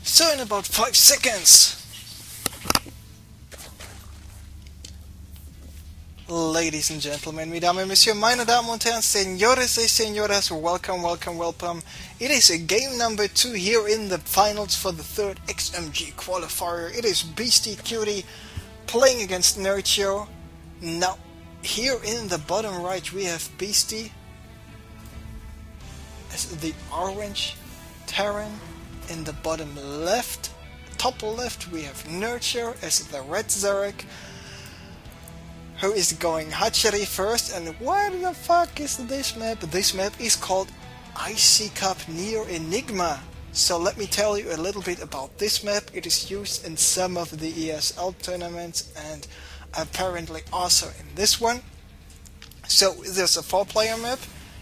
So in about 5 seconds, ladies and gentlemen, mesdames et messieurs, meine Damen und Herren, señores y señoras, welcome. It is game number 2 here in the finals for the third XMG qualifier. It is Beastyqt playing against Nerchio. Now, here in the bottom right we have Beasty as the orange Terran. In the bottom left, top left, we have Nerchio as the red Zarek, who is going hatchery first. And what the fuck is this map? This map is called Beastyqt Neo Enigma. So let me tell you a little bit about this map. It is used in some of the ESL tournaments and apparently also in this one. So there's a 4-player map.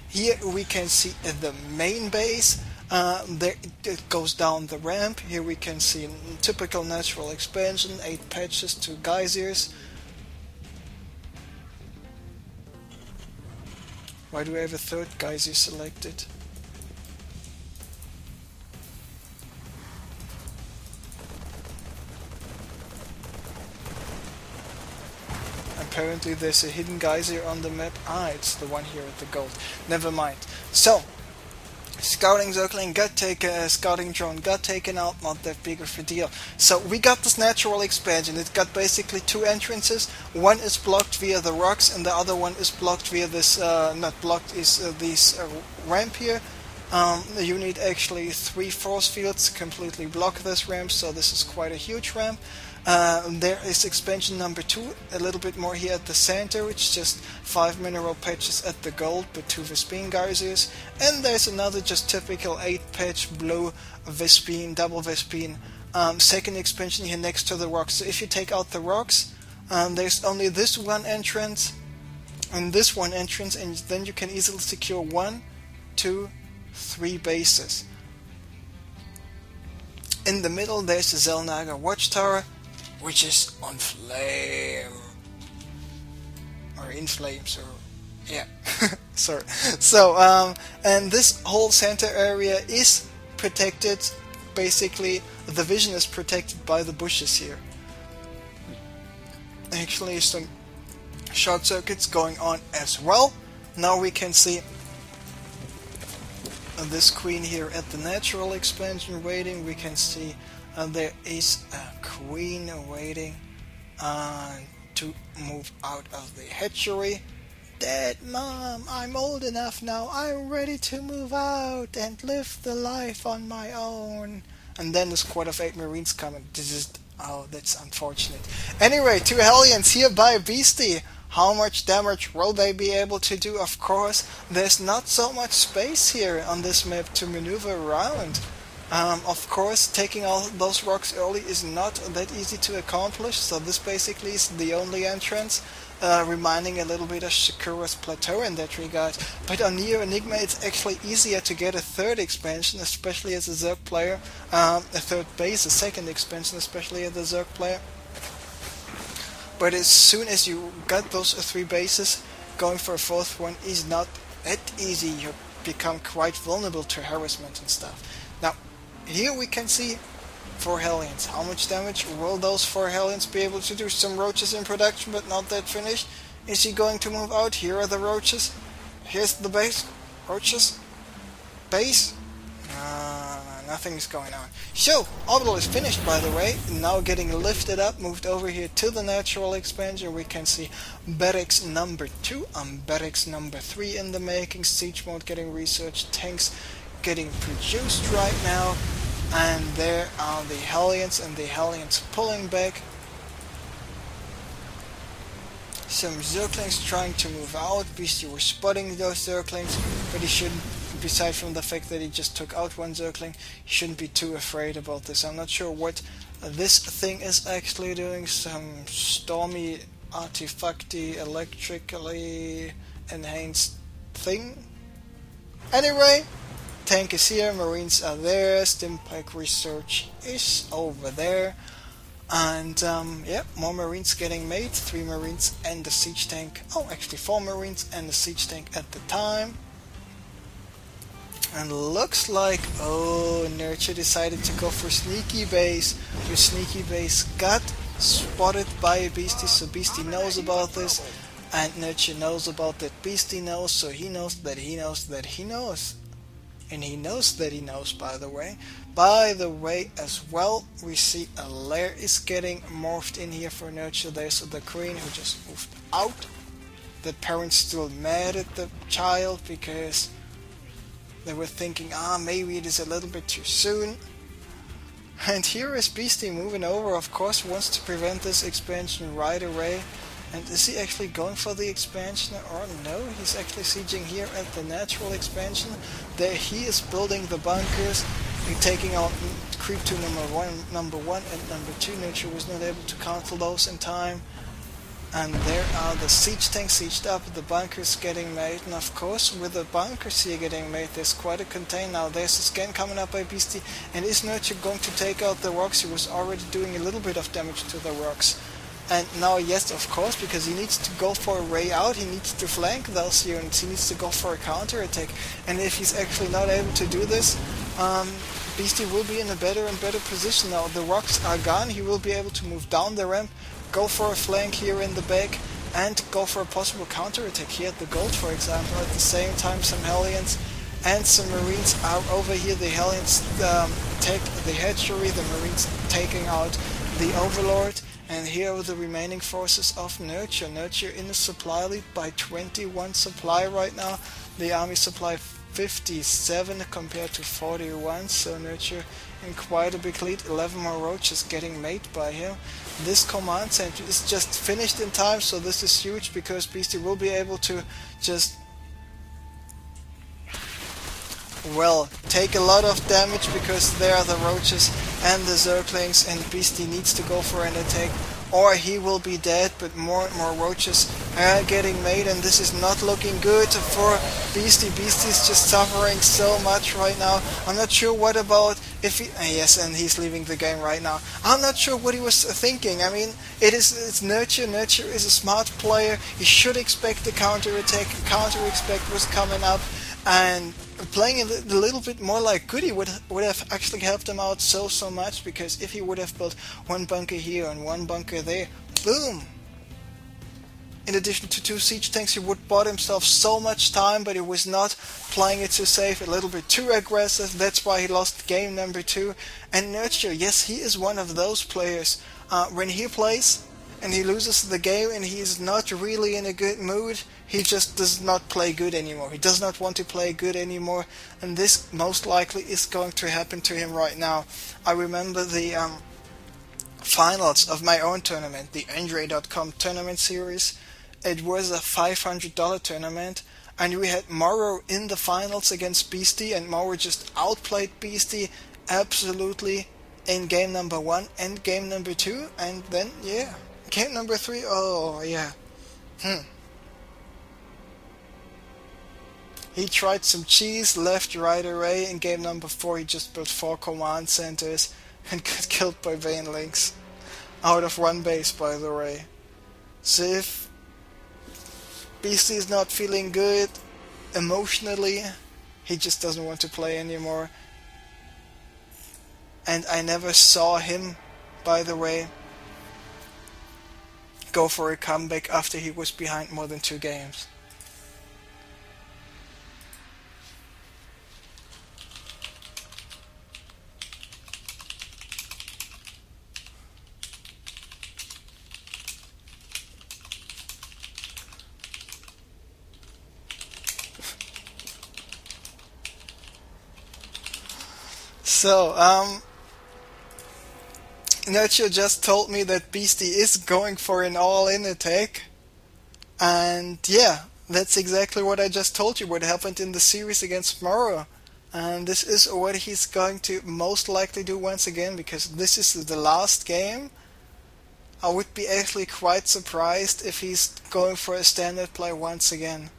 Here we can see the main base. There it goes down the ramp. Here we can see typical natural expansion, 8 patches, 2 geysers. Why do I have a third geyser selected? Apparently there's a hidden geyser on the map. It's the one here at the gold. Never mind. So, scouting circling got taken, scouting drone got taken out, not that big of a deal. So we got this natural expansion. It got basically 2 entrances. One is blocked via the rocks and the other one is blocked via this, not blocked, is this ramp here. You need actually 3 force fields to completely block this ramp, so this is quite a huge ramp. There is expansion number 2, a little bit more here at the center, which is just 5 mineral patches at the gold, but 2 Vespene geysers. And there's another just typical 8 patch blue Vespene, double Vespene, second expansion here next to the rocks. So if you take out the rocks, there's only this one entrance and this one entrance, and then you can easily secure 1, 2, 3 bases. In the middle there's the Zelnaga watchtower, which is on flame, or in flames, or yeah. Sorry. So and this whole center area is protected. Basically the vision is protected by the bushes here. Actually some short circuits going on as well. Now we can see this queen here at the natural expansion waiting. We can see there is a queen waiting to move out of the hatchery. Dad, Mom, I'm old enough now. I'm ready to move out and live the life on my own. And then the squad of 8 Marines coming. This is, oh, that's unfortunate. Anyway, 2 Hellions here by Beasty. How much damage will they be able to do? Of course, there's not so much space here on this map to maneuver around. Of course, taking all those rocks early is not that easy to accomplish, so this basically is the only entrance, reminding a little bit of Shakura's Plateau in that regard. But on Neo Enigma it's actually easier to get a 3rd expansion, especially as a Zerg player, a 3rd base, a 2nd expansion, especially as a Zerg player. But as soon as you got those 3 bases, going for a 4th one is not that easy. You become quite vulnerable to harassment and stuff. Now, here we can see 4 Hellions. How much damage will those 4 Hellions be able to do? Some roaches in production, but not that finished. Is he going to move out? Here are the roaches. Here's the base. Roaches. Base. Nothing is going on. So, orbital is finished, by the way. Now getting lifted up, moved over here to the natural expansion. We can see barracks number 2 and barracks number 3 in the making. Siege mode getting researched. Tanks getting produced right now. And there are the Hellions, and the Hellions pulling back. Some Zerglings trying to move out. Beasty was spotting those Zerglings, but he shouldn't. Besides from the fact that he just took out 1 Zergling, he shouldn't be too afraid about this. I'm not sure what this thing is actually doing. Some stormy, artifacty, electrically enhanced thing. Anyway, tank is here, Marines are there, Stimpack research is over there. And yeah, more Marines getting made. 3 Marines and the siege tank. Oh, actually 4 Marines and the siege tank at the time. And looks like, oh, Nerchio decided to go for sneaky base. But sneaky base got spotted by Beasty, so Beasty knows about this. And Nerchio knows about that Beasty knows, so he knows that he knows that he knows. And he knows that he knows, by the way. By the way, as well, we see a lair is getting morphed in here for Nerchio. There's the queen who just moved out. The parents still mad at the child because they were thinking, maybe it is a little bit too soon. And here is Beasty moving over, of course, wants to prevent this expansion right away. And is he actually going for the expansion or no? He's actually sieging here at the natural expansion. There he is building the bunkers and taking out creep to number one and number 2. Nerchio was not able to cancel those in time. And there are the siege tanks sieged up, the bunkers getting made, and of course with the bunkers here getting made there's quite a contain now. There's a scan coming up by Beasty, and is Nerchio going to take out the rocks? He was already doing a little bit of damage to the rocks. And now, yes, of course, because he needs to go for a ray out, he needs to flank those units, he needs to go for a counter attack. And if he's actually not able to do this, Beasty will be in a better and better position now. The rocks are gone, he will be able to move down the ramp, go for a flank here in the back, and go for a possible counter attack here at the gold, for example. At the same time, some Hellions and some Marines are over here. The Hellions take the hatchery, the Marines taking out the Overlord. And here are the remaining forces of Nerchio. Nerchio in the supply lead by 21 supply right now. The army supply 57 compared to 41, so Nerchio in quite a big lead. 11 more roaches getting made by him. This command center is just finished in time, so this is huge because Beasty will be able to just, well, take a lot of damage because there are the roaches and the zerglings, and Beasty needs to go for an attack or he will be dead. But more and more roaches are getting made, and this is not looking good for Beasty. Beasty is just suffering so much right now. I'm not sure what about if he, yes, and he's leaving the game right now. I'm not sure what he was thinking. I mean, it's Nerchio. Nerchio is a smart player. He should expect the counter attack. Counter expect was coming up, and playing a little bit more like Goody would have actually helped him out so much, because if he would have built one bunker here and one bunker there, boom! In addition to 2 siege tanks, he would bought himself so much time, but he was not playing it too safe, a little bit too aggressive. That's why he lost game number 2. And Nerchio, yes, he is one of those players. When he plays and he loses the game and he's not really in a good mood, he just does not play good anymore. He does not want to play good anymore, and this most likely is going to happen to him right now. I remember the finals of my own tournament, the Andre.com tournament series. It was a $500 tournament, and we had Morrow in the finals against Beasty, and Morrow just outplayed Beasty absolutely in game number 1 and game number 2, and then, yeah, game number 3, oh, yeah. He tried some cheese, left, right array. In game number 4 he just built 4 command centers and got killed by Banelings. Out of 1 base, by the way. So if Beasty is not feeling good emotionally, he just doesn't want to play anymore. And I never saw him, by the way, go for a comeback after he was behind more than 2 games. So, Nerchio just told me that Beasty is going for an all-in attack, and yeah, that's exactly what I just told you, what happened in the series against Morrow. And this is what he's going to most likely do once again, because this is the last game. I would be actually quite surprised if he's going for a standard play once again.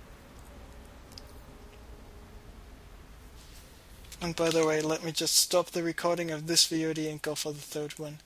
And by the way, let me just stop the recording of this VOD and go for the 3rd one.